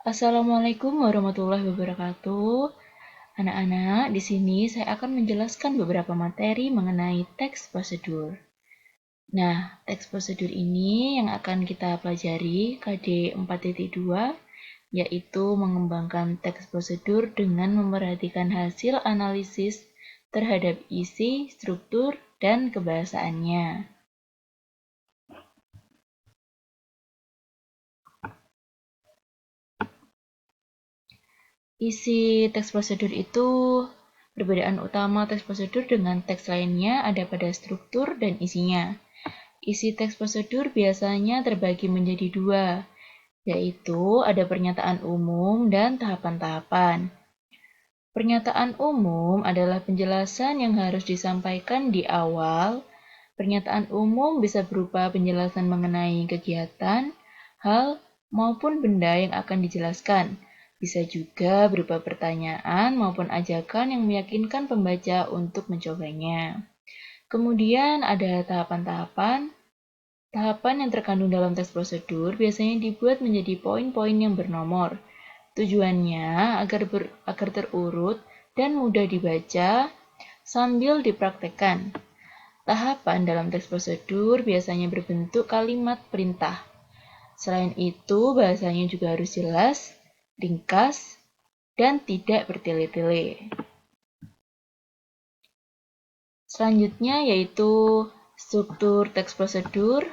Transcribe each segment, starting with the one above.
Assalamualaikum warahmatullahi wabarakatuh. Anak-anak, di sini saya akan menjelaskan beberapa materi mengenai teks prosedur. Nah, teks prosedur ini yang akan kita pelajari KD 4.2, yaitu mengembangkan teks prosedur dengan memperhatikan hasil analisis terhadap isi, struktur, dan kebahasaannya. Isi teks prosedur itu, perbedaan utama teks prosedur dengan teks lainnya ada pada struktur dan isinya. Isi teks prosedur biasanya terbagi menjadi dua, yaitu ada pernyataan umum dan tahapan-tahapan. Pernyataan umum adalah penjelasan yang harus disampaikan di awal. Pernyataan umum bisa berupa penjelasan mengenai kegiatan, hal, maupun benda yang akan dijelaskan. Bisa juga berupa pertanyaan maupun ajakan yang meyakinkan pembaca untuk mencobanya. Kemudian ada tahapan-tahapan. Tahapan yang terkandung dalam teks prosedur biasanya dibuat menjadi poin-poin yang bernomor. Tujuannya agar terurut dan mudah dibaca sambil dipraktekkan. Tahapan dalam teks prosedur biasanya berbentuk kalimat perintah. Selain itu, bahasanya juga harus jelas, ringkas, dan tidak bertele-tele. Selanjutnya yaitu struktur teks prosedur.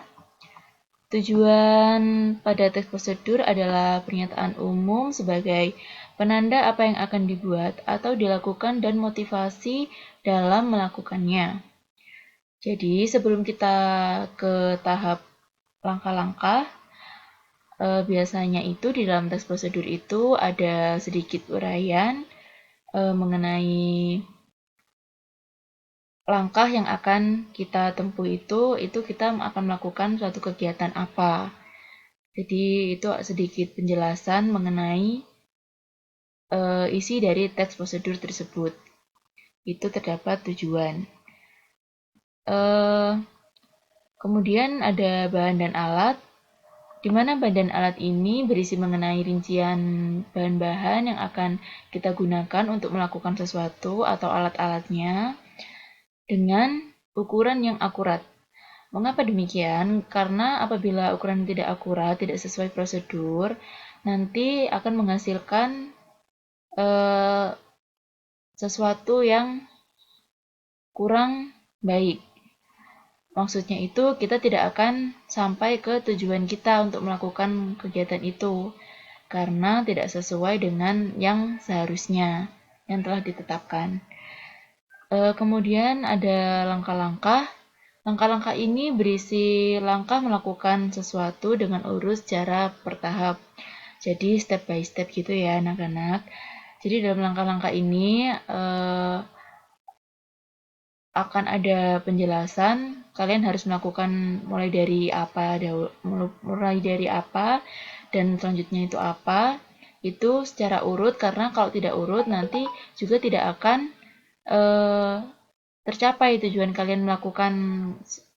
Tujuan pada teks prosedur adalah pernyataan umum sebagai penanda apa yang akan dibuat atau dilakukan dan motivasi dalam melakukannya. Jadi sebelum kita ke tahap langkah-langkah, biasanya itu di dalam teks prosedur itu ada sedikit uraian mengenai langkah yang akan kita tempuh itu kita akan melakukan suatu kegiatan apa. Jadi itu sedikit penjelasan mengenai isi dari teks prosedur tersebut. Itu terdapat tujuan. Kemudian ada bahan dan alat, di mana bahan dan alat ini berisi mengenai rincian bahan-bahan yang akan kita gunakan untuk melakukan sesuatu atau alat-alatnya dengan ukuran yang akurat. Mengapa demikian? Karena apabila ukuran tidak akurat, tidak sesuai prosedur, nanti akan menghasilkan sesuatu yang kurang baik. Maksudnya itu kita tidak akan sampai ke tujuan kita untuk melakukan kegiatan itu karena tidak sesuai dengan yang seharusnya yang telah ditetapkan. Kemudian ada langkah-langkah. Langkah-langkah ini berisi langkah melakukan sesuatu dengan urut secara bertahap. Jadi step by step gitu ya anak-anak. Jadi dalam langkah-langkah ini akan ada penjelasan, kalian harus melakukan mulai dari apa dan selanjutnya itu apa, itu secara urut karena kalau tidak urut nanti juga tidak akan tercapai tujuan kalian melakukan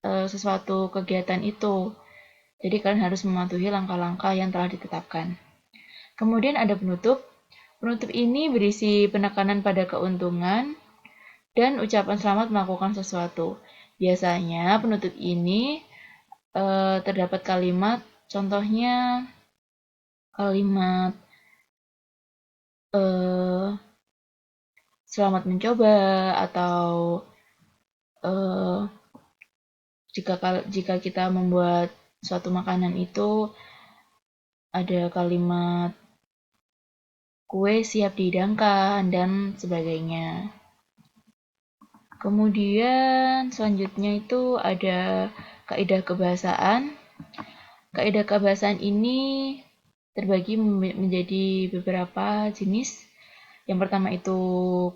sesuatu kegiatan itu. Jadi kalian harus mematuhi langkah-langkah yang telah ditetapkan. Kemudian ada penutup. Penutup ini berisi penekanan pada keuntungan dan ucapan selamat melakukan sesuatu. Biasanya penutup ini terdapat kalimat, contohnya kalimat selamat mencoba atau jika kita membuat suatu makanan itu ada kalimat kue siap dihidangkan dan sebagainya. Kemudian selanjutnya itu ada kaidah kebahasaan. Kaidah kebahasaan ini terbagi menjadi beberapa jenis. Yang pertama itu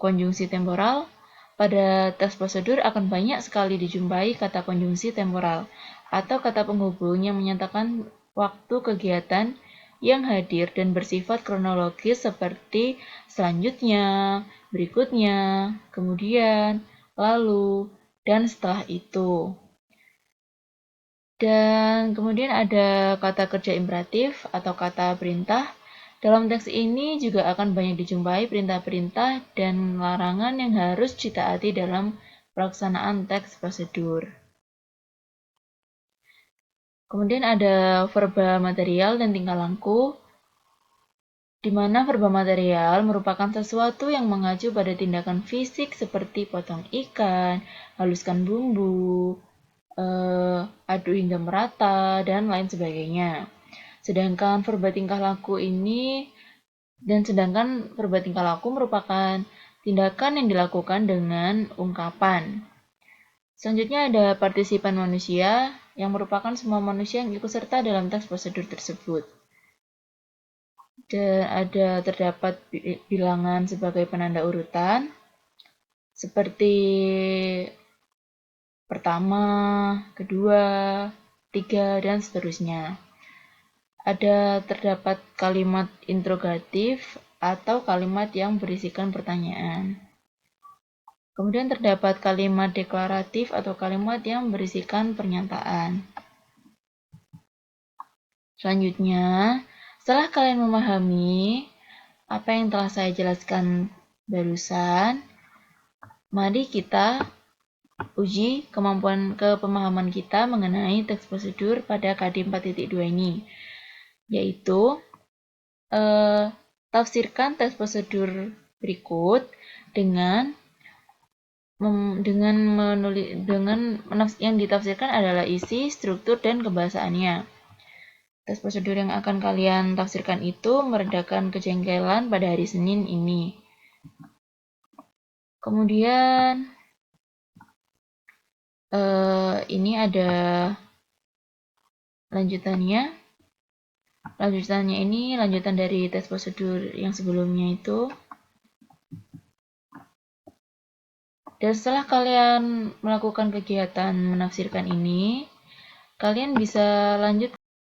konjungsi temporal. Pada teks prosedur akan banyak sekali dijumpai kata konjungsi temporal atau kata penghubung yang menyatakan waktu kegiatan yang hadir dan bersifat kronologis seperti selanjutnya, berikutnya, kemudian, lalu, dan setelah itu. Dan kemudian ada kata kerja imperatif atau kata perintah. Dalam teks ini juga akan banyak dijumpai perintah-perintah dan larangan yang harus ditaati dalam pelaksanaan teks prosedur. Kemudian ada verba material dan tingkah laku, di mana verba material merupakan sesuatu yang mengacu pada tindakan fisik seperti potong ikan, haluskan bumbu, aduk hingga merata, dan lain sebagainya. Sedangkan verba tingkah laku merupakan tindakan yang dilakukan dengan ungkapan. Selanjutnya ada partisipan manusia, yang merupakan semua manusia yang ikut serta dalam teks prosedur tersebut. Dan terdapat bilangan sebagai penanda urutan, seperti pertama, kedua, tiga, dan seterusnya. Terdapat kalimat interrogatif atau kalimat yang berisikan pertanyaan. Kemudian terdapat kalimat deklaratif atau kalimat yang berisikan pernyataan. Selanjutnya, setelah kalian memahami apa yang telah saya jelaskan barusan, mari kita uji kepemahaman kita mengenai teks prosedur pada KD 4.2 ini. Yaitu tafsirkan teks prosedur berikut dengan yang ditafsirkan adalah isi, struktur, dan kebahasaannya. Teks prosedur yang akan kalian tafsirkan itu meredakan kejengkelan pada hari Senin ini. Kemudian ini ada lanjutannya. Lanjutannya ini lanjutan dari teks prosedur yang sebelumnya itu. Dan setelah kalian melakukan kegiatan menafsirkan ini, kalian bisa lanjut